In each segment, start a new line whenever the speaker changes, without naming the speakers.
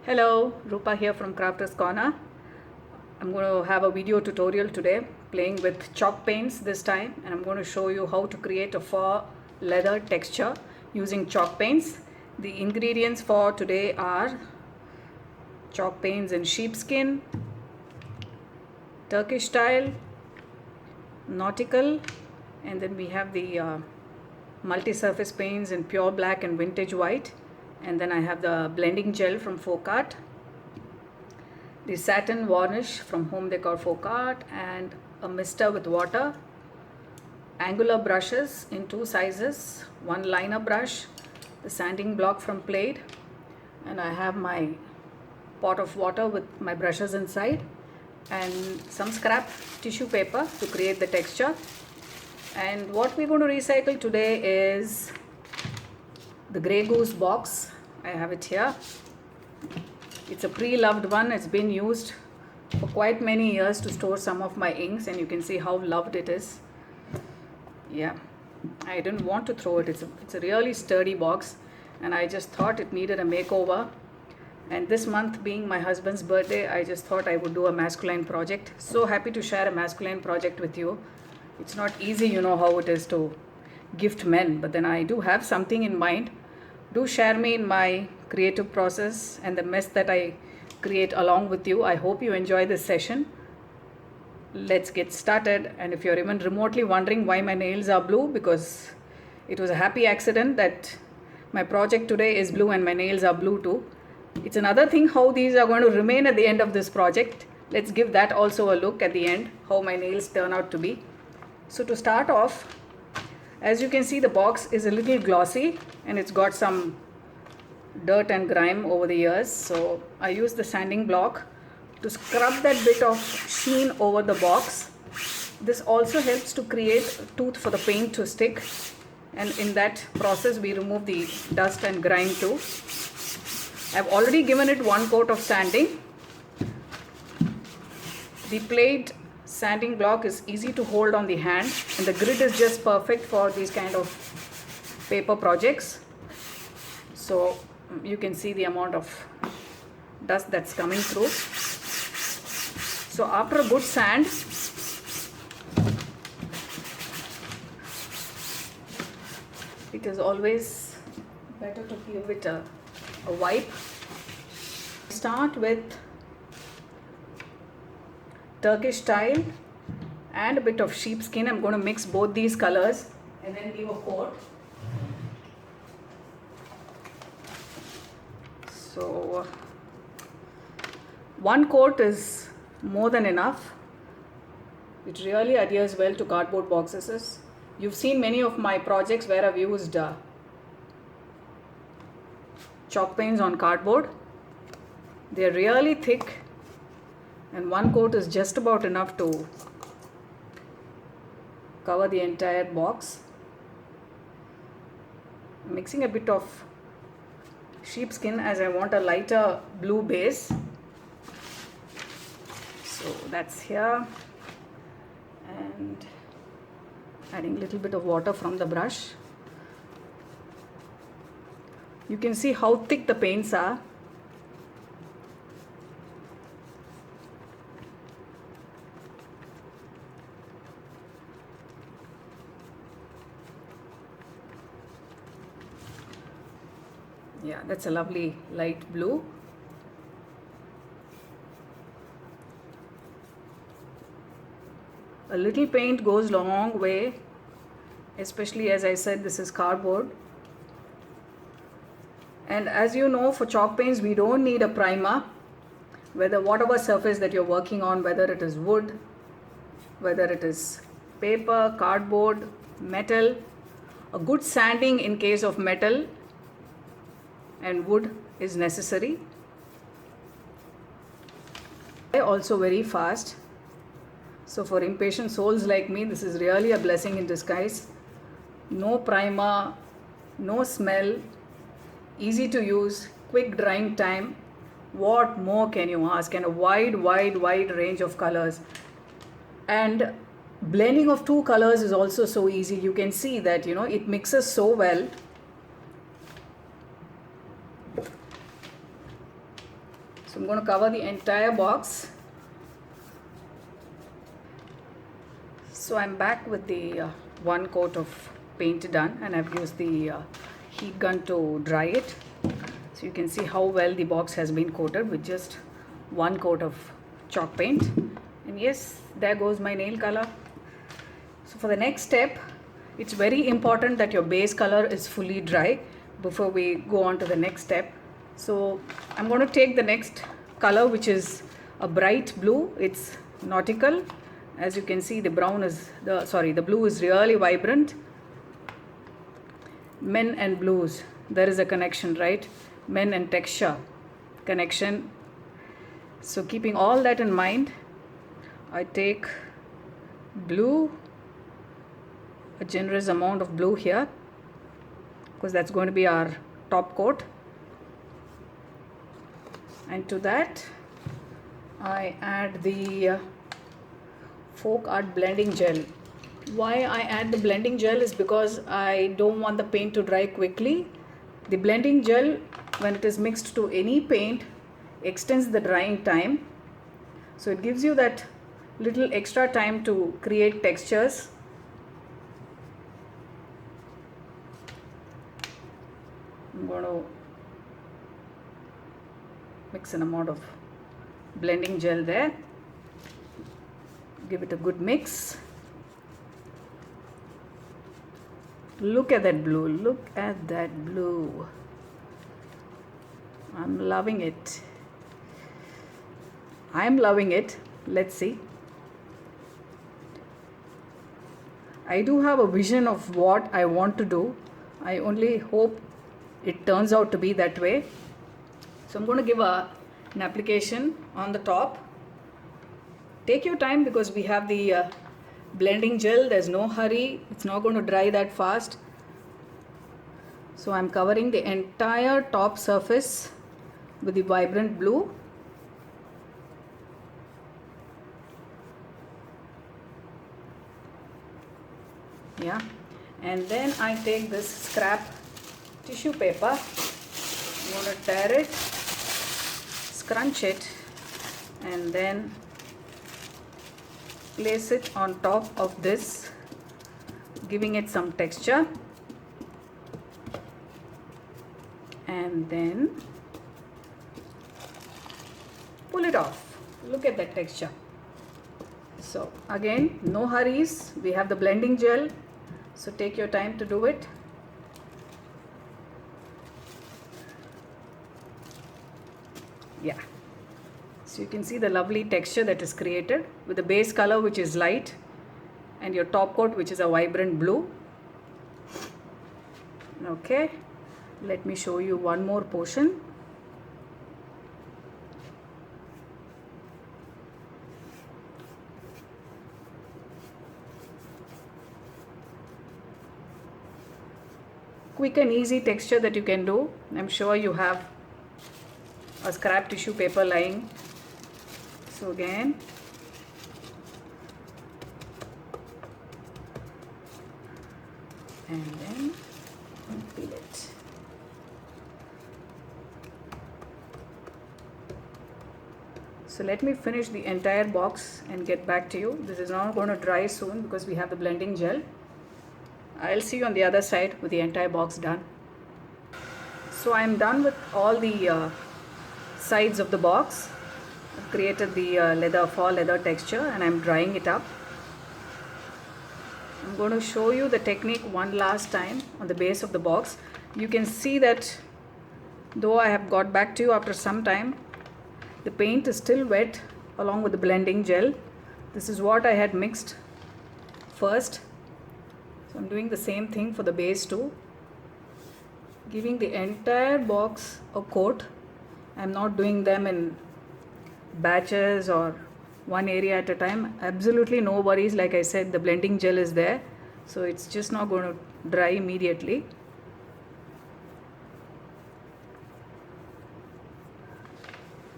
Hello, Rupa here from Crafters Corner. I'm going to have a video tutorial today playing with chalk paints this time, and I'm going to show you how to create a faux leather texture using chalk paints. The ingredients for today are chalk paints in sheepskin, Turkish style, nautical, and then we have the multi-surface paints in pure black and vintage white. And then I have the blending gel from Faux, the satin varnish from Home Decor Faux, and a mister with water, angular brushes in two sizes, one liner brush, the sanding block from PLAID, and I have my pot of water with my brushes inside, and some scrap tissue paper to create the texture. And what we're going to recycle today is the Grey Goose box. I have it here. It's a pre-loved one. It's been used for quite many years to store some of my inks, and you can see how loved it is. Yeah, I didn't want to throw it. It's a really sturdy box, and I just thought it needed a makeover. And this month being my husband's birthday, I just thought I would do a masculine project. So happy to share a masculine project with you. It's not easy, you know how it is to gift men, but then I do have something in mind. Do share me in my creative process and the mess that I create along with you. I hope you enjoy this session. Let's get started. And if you're even remotely wondering why my nails are blue, because it was a happy accident that my project today is blue and my nails are blue too. It's another thing how these are going to remain at the end of this project. Let's give that also a look at the end, how my nails turn out to be. So to start off, as you can see, the box is a little glossy and it's got some dirt and grime over the years. So I use the sanding block to scrub that bit of sheen over the box. This also helps to create a tooth for the paint to stick. And in that process, we remove the dust and grime too. I've already given it one coat of sanding. The PLAID sanding block is easy to hold on the hand, and the grit is just perfect for these kind of paper projects. So you can see the amount of dust that's coming through. So after a good sand, it is always better to give it a wipe. Start with Turkish style and a bit of sheepskin. I'm going to mix both these colors and then give a coat. So one coat is more than enough. It really adheres well to cardboard boxes. You've seen many of my projects where I've used chalk paints on cardboard. They're really thick, and one coat is just about enough to cover the entire box. I'm mixing a bit of sheepskin as I want a lighter blue base. So that's here, and adding a little bit of water from the brush. You can see how thick the paints are. Yeah, that's a lovely light blue. A little paint goes a long way, especially as I said, this is cardboard. And as you know, for chalk paints, we don't need a primer. Whatever surface that you're working on, whether it is wood, whether it is paper, cardboard, metal, a good sanding in case of metal and wood is necessary. Also very fast. So for impatient souls like me, this is really a blessing in disguise. No primer, no smell, easy to use, quick drying time. What more can you ask? And a wide range of colors. And blending of two colors is also so easy. You can see that, it mixes so well. So I'm going to cover the entire box. So I'm back with the one coat of paint done, and I've used the heat gun to dry it. So you can see how well the box has been coated with just one coat of chalk paint. And yes, there goes my nail color. So for the next step, it's very important that your base color is fully dry before we go on to the next step. So I'm going to take the next color, which is a bright blue. It's nautical. As you can see, the blue is really vibrant. Men and blues, there is a connection, right? Men and texture connection. So keeping all that in mind, I take blue, a generous amount of blue here, because that's going to be our top coat. And to that, I add the folk art blending gel. Why I add the blending gel is because I don't want the paint to dry quickly. The blending gel, when it is mixed to any paint, extends the drying time. So it gives you that little extra time to create textures. I'm going to mix an amount of blending gel there. Give it a good mix. Look at that blue. Look at that blue. I'm loving it. I'm loving it. Let's see. I do have a vision of what I want to do. I only hope it turns out to be that way. So I'm going to give an application on the top. Take your time because we have the blending gel. There's no hurry. It's not going to dry that fast. So I'm covering the entire top surface with the vibrant blue. Yeah, and then I take this scrap tissue paper. I'm going to tear it, scrunch it, and then place it on top of this, giving it some texture, and then pull it off. Look at that texture. So again, no hurries. We have the blending gel, so take your time to do it. Yeah, so you can see the lovely texture that is created with the base color, which is light, and your top coat, which is a vibrant blue. Okay, let me show you one more portion. Quick and easy texture that you can do. I'm sure you have a scrap tissue paper lying. So again, and then peel it. So let me finish the entire box and get back to you. This is not going to dry soon because we have the blending gel. I'll see you on the other side with the entire box done. So I'm done with all the sides of the box. I've created the fall leather texture and I'm drying it up. I'm going to show you the technique one last time on the base of the box. You can see that though I have got back to you after some time, the paint is still wet along with the blending gel. This is what I had mixed first. So I'm doing the same thing for the base too. Giving the entire box a coat. I'm not doing them in batches or one area at a time. Absolutely no worries. Like I said, the blending gel is there, so it's just not going to dry immediately.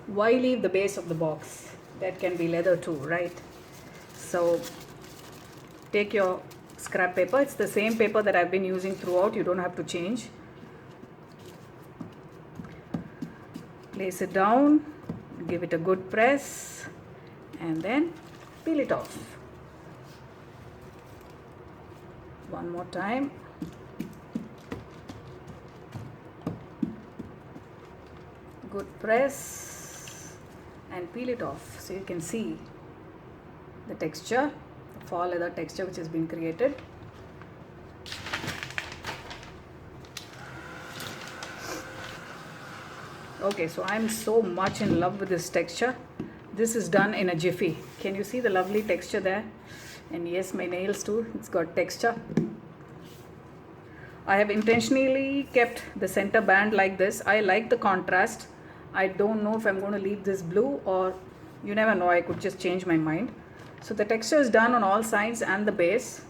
Why leave the base of the box? That can be leather too, right? So take your scrap paper. It's the same paper that I've been using throughout. You don't have to change. Place it down Give it a good press and then peel it off. One more time. Good press and peel it off, so you can see the texture, the faux leather texture which has been created. Okay, so I'm so much in love with this texture. This is done in a jiffy. Can you see the lovely texture there? And yes, my nails too, it's got texture. I have intentionally kept the center band like this. I like the contrast. I don't know if I'm going to leave this blue, or you never know, I could just change my mind. So the texture is done on all sides and the base.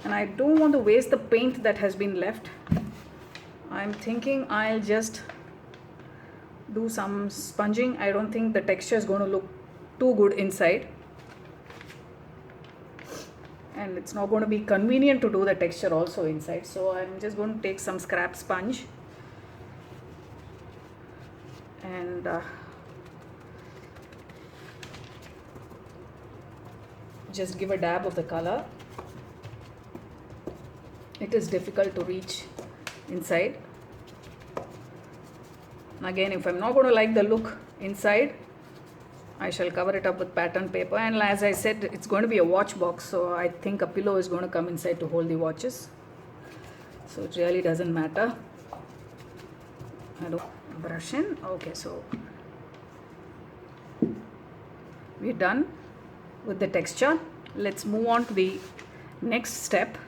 And I don't want to waste the paint that has been left. I'm thinking I'll just do some sponging. I don't think the texture is going to look too good inside. And it's not going to be convenient to do the texture also inside. So I'm just going to take some scrap sponge and just give a dab of the color. It is difficult to reach inside. Again, if I'm not going to like the look inside, I shall cover it up with pattern paper. And as I said, it's going to be a watch box, so I think a pillow is going to come inside to hold the watches. So it really doesn't matter. I don't brush in. Okay, so we're done with the texture. Let's move on to the next step.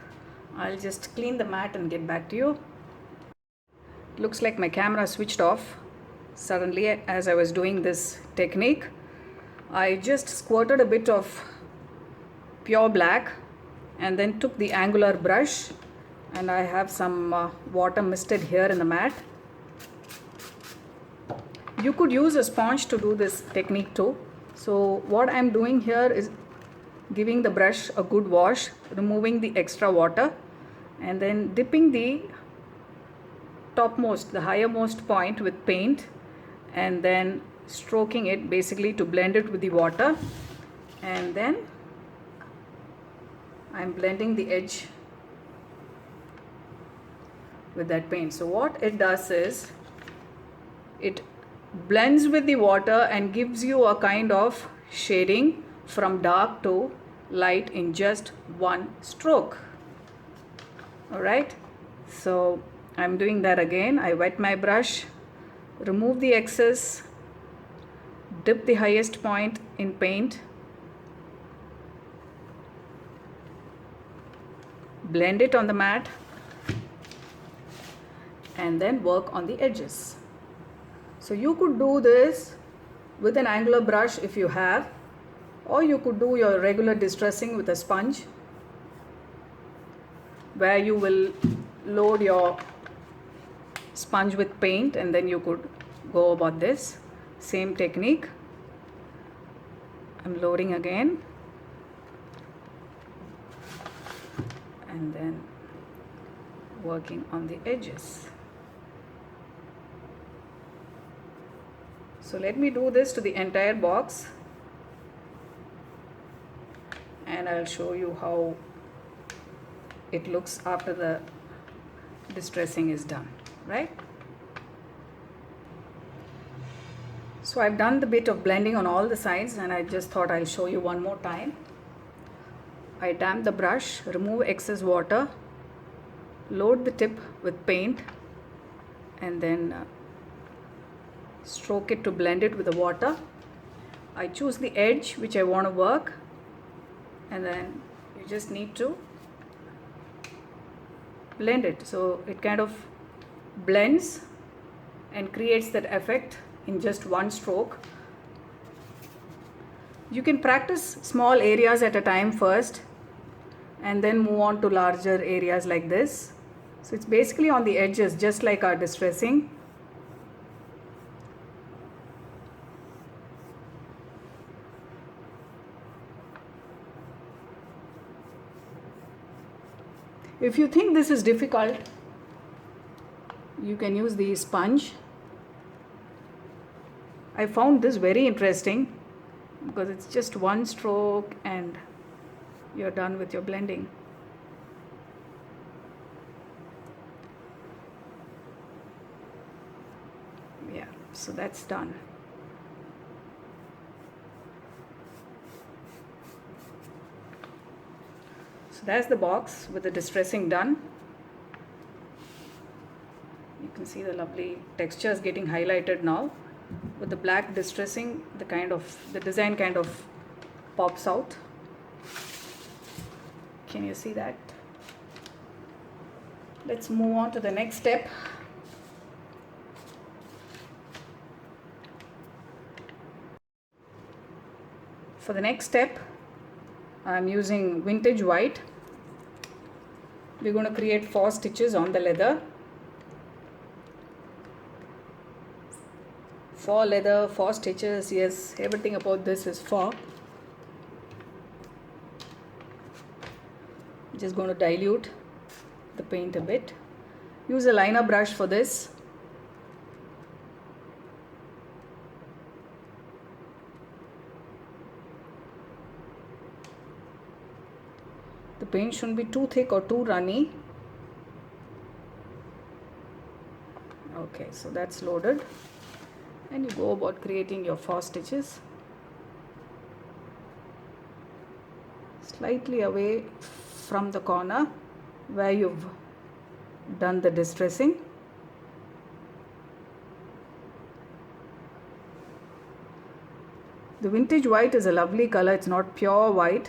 I'll just clean the mat and get back to you. It looks like my camera switched off suddenly as I was doing this technique. I just squirted a bit of pure black and then took the angular brush, and I have some water misted here in the mat. You could use a sponge to do this technique too. So what I'm doing here is giving the brush a good wash, removing the extra water, and then dipping the topmost, the highermost point with paint, and then stroking it basically to blend it with the water. And then I'm blending the edge with that paint. So what it does is it blends with the water and gives you a kind of shading from dark to light in just one stroke. Alright, so I'm doing that again. I wet my brush, remove the excess, dip the highest point in paint, blend it on the mat, and then work on the edges. So you could do this with an angular brush if you have, or you could do your regular distressing with a sponge, where you will load your sponge with paint and then you could go about this same technique. I'm loading again and then working on the edges. So let me do this to the entire box and I'll show you how it looks after the distressing is done, right? So I've done the bit of blending on all the sides and I just thought I'll show you one more time. I damp the brush, remove excess water, load the tip with paint, and then stroke it to blend it with the water. I choose the edge which I want to work, and then you just need to blend it so it kind of blends and creates that effect in just one stroke. You can practice small areas at a time first and then move on to larger areas like this. So it's basically on the edges, just like our distressing. If you think this is difficult, you can use the sponge. I found this very interesting because it's just one stroke and you're done with your blending. Yeah, so that's done. So that's the box with the distressing done. You can see the lovely textures getting highlighted now. With the black distressing, the design kind of pops out. Can you see that? Let's move on to the next step. For the next step, I'm using vintage white. We're going to create 4 stitches on the leather. 4 leather, 4 stitches. Yes, everything about this is 4. Just going to dilute the paint a bit. Use a liner brush for this. The paint shouldn't be too thick or too runny. Okay, so that's loaded. And you go about creating your 4 stitches. Slightly away from the corner where you've done the distressing. The vintage white is a lovely color. It's not pure white.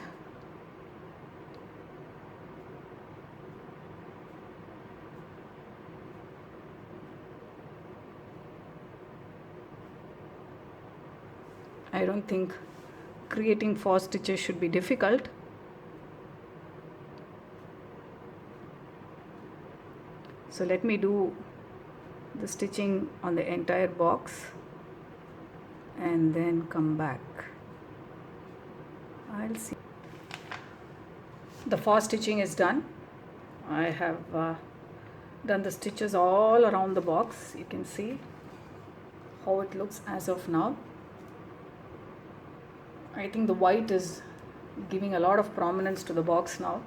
I don't think creating 4 stitches should be difficult. So let me do the stitching on the entire box and then come back. I'll see. The 4 stitching is done. I have done the stitches all around the box. You can see how it looks as of now. I think the white is giving a lot of prominence to the box now.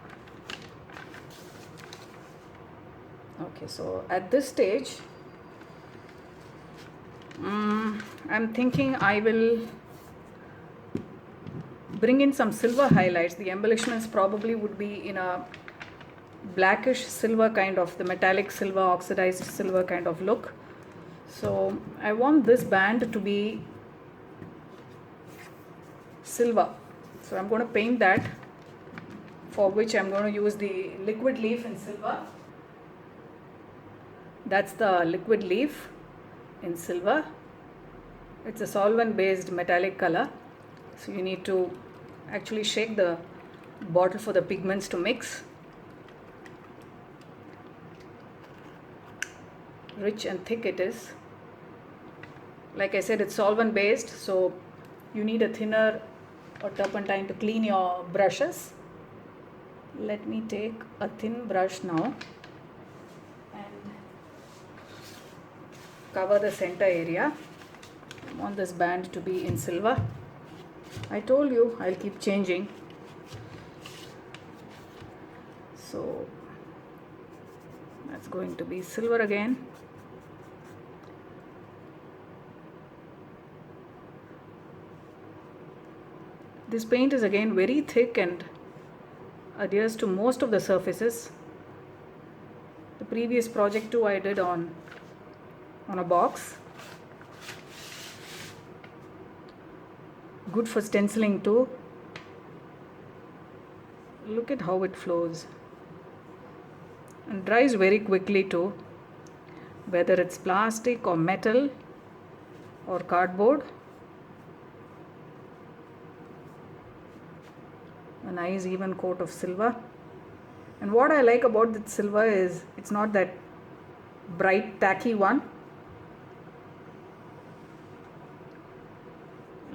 Okay, so at this stage, I'm thinking I will bring in some silver highlights. The embellishments probably would be in a blackish silver kind of, the metallic silver, oxidized silver kind of look. So I want this band to be silver. So I'm going to paint that, for which I'm going to use the liquid leaf in silver. That's the liquid leaf in silver. It's a solvent based metallic color. So you need to actually shake the bottle for the pigments to mix. Rich and thick it is. Like I said, it's solvent based, so you need a thinner or turpentine to clean your brushes. Let me take a thin brush now and cover the center area. I want this band to be in silver. I told you I'll keep changing. So that's going to be silver again. This paint is again very thick and adheres to most of the surfaces. The previous project too I did on a box. Good for stenciling too. Look at how it flows. And dries very quickly too. Whether it's plastic or metal or cardboard. A nice even coat of silver. And what I like about the silver is it's not that bright tacky one.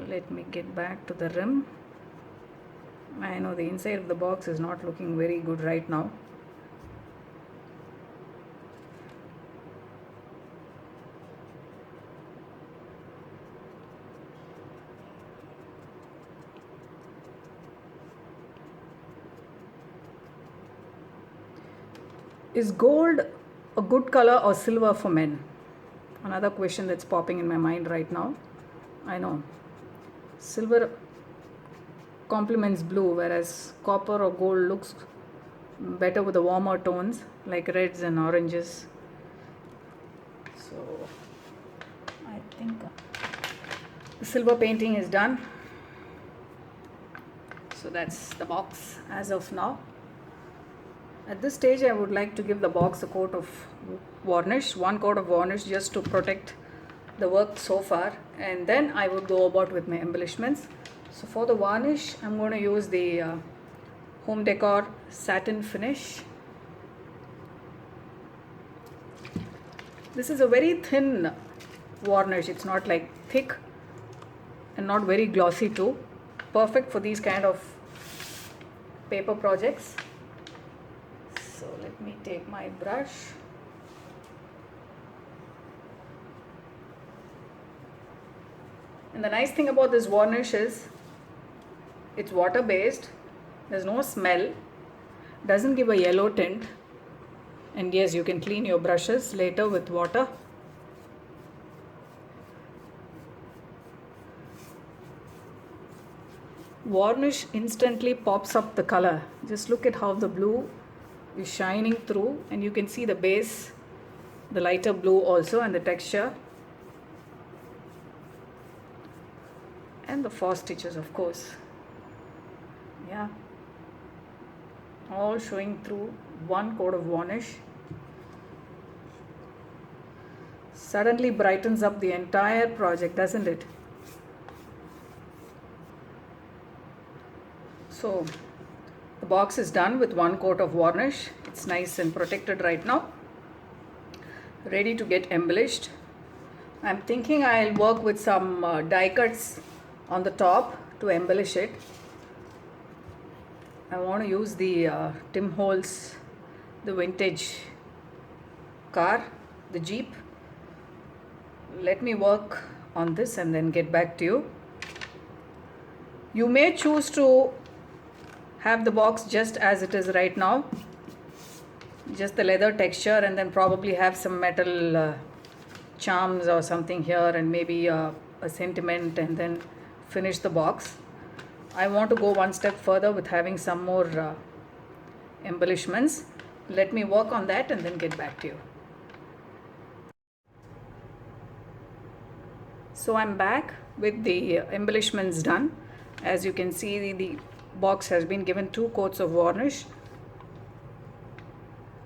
Let me get back to the rim. I know the inside of the box is not looking very good right now. Is gold a good color or silver for men? Another question that's popping in my mind right now. I know silver complements blue, whereas copper or gold looks better with the warmer tones like reds and oranges. So I think the silver painting is done. So that's the box as of now. At this stage I would like to give the box a coat of varnish, one coat of varnish, just to protect the work so far, and then I would go about with my embellishments. So for the varnish I'm going to use the home decor satin finish. This is a very thin varnish, it's not like thick and not very glossy too. Perfect for these kind of paper projects. So let me take my brush. And the nice thing about this varnish is it's water based, there's no smell, doesn't give a yellow tint, and yes, you can clean your brushes later with water. Varnish instantly pops up the color. Just look at how the blue is shining through, and you can see the base, the lighter blue also, and the texture, and the faux stitches, of course. Yeah, all showing through one coat of varnish. Suddenly brightens up the entire project, doesn't it? So the box is done with one coat of varnish. It's nice and protected right now, ready to get embellished. I'm thinking I'll work with some die cuts on the top to embellish it. I want to use the Tim Holtz, the vintage car, the Jeep. Let me work on this and then get back to you. You may choose to have the box just as it is right now, just the leather texture, and then probably have some metal charms or something here, and maybe a sentiment, and then finish the box. I want to go one step further with having some more embellishments. Let me work on that and then get back to you. So I'm back with the embellishments done. As you can see, the box has been given 2 coats of varnish.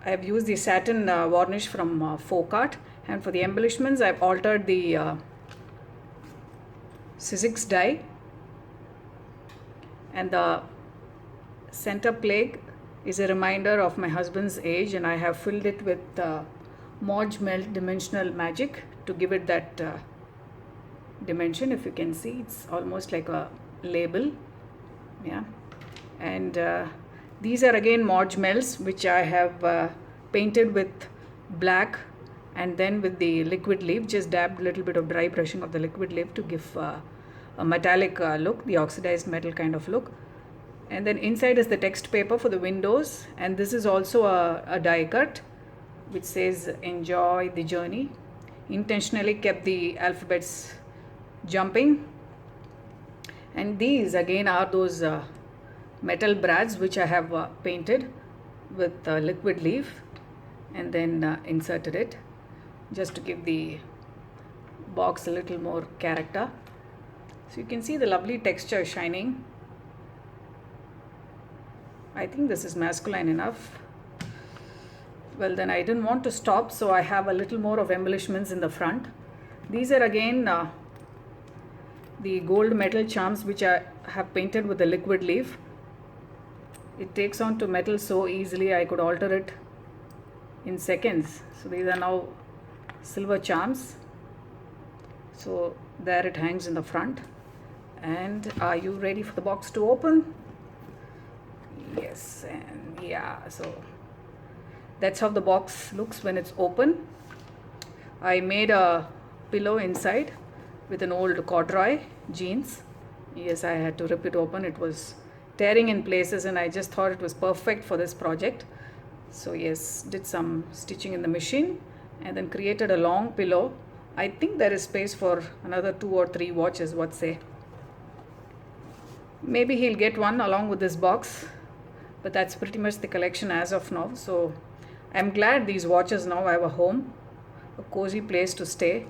I have used the satin varnish from faux, and for the embellishments I've altered the Sizzix die, and the center plague is a reminder of my husband's age, and I have filled it with Mod Melt Dimensional Magic to give it that dimension. If you can see, it's almost like a label. Yeah, and these are again Mod Melts, which I have painted with black, and then with the liquid leaf, just dabbed a little bit of dry brushing of the liquid leaf to give a metallic look, the oxidized metal kind of look. And then inside is the text paper for the windows, and this is also a die cut which says enjoy the journey. Intentionally kept the alphabets jumping, and these again are those metal brads which I have painted with liquid leaf, and then inserted it just to give the box a little more character. So you can see the lovely texture shining. I think this is masculine enough. Well, then I didn't want to stop, so I have a little more of embellishments in the front. These are again the gold metal charms which I have painted with the liquid leaf. It takes on to metal so easily, I could alter it in seconds. So these are now silver charms. So there it hangs in the front. And are you ready for the box to open? Yes, and yeah, so that's how the box looks when it's open. I made a pillow inside with an old corduroy jeans. Yes, I had to rip it open. It was tearing in places, and I just thought it was perfect for this project. So yes, did some stitching in the machine and then created a long pillow. I think there is space for another 2 or 3 watches, what say. Maybe he'll get one along with this box, but that's pretty much the collection as of now. So I'm glad these watches now have a home, a cozy place to stay.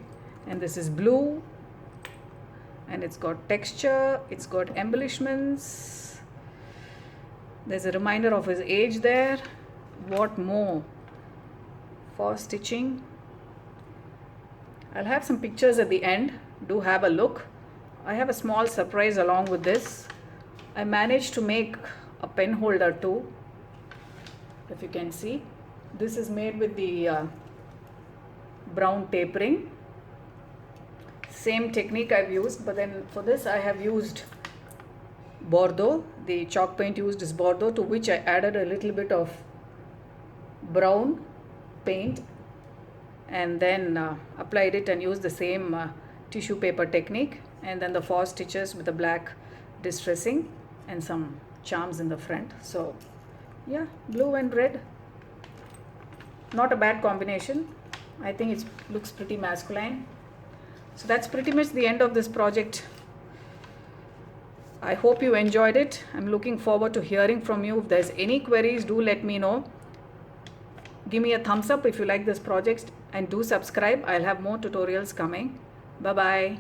And this is blue, and it's got texture, it's got embellishments. There's a reminder of his age there. What more for stitching? I'll have some pictures at the end. Do have a look. I have a small surprise along with this. I managed to make a pen holder too, if you can see. This is made with the brown tapering. Same technique I've used, but then for this I have used Bordeaux. The chalk paint used is Bordeaux, to which I added a little bit of brown paint and then applied it and used the same tissue paper technique, and then the faux stitches with the black distressing and some charms in the front. So yeah, blue and red, not a bad combination. I think it looks pretty masculine. So that's pretty much the end of this project. I hope you enjoyed it. I'm looking forward to hearing from you. If there's any queries, do let me know. Give me a thumbs up if you like this project, and do subscribe. I'll have more tutorials coming. Bye bye.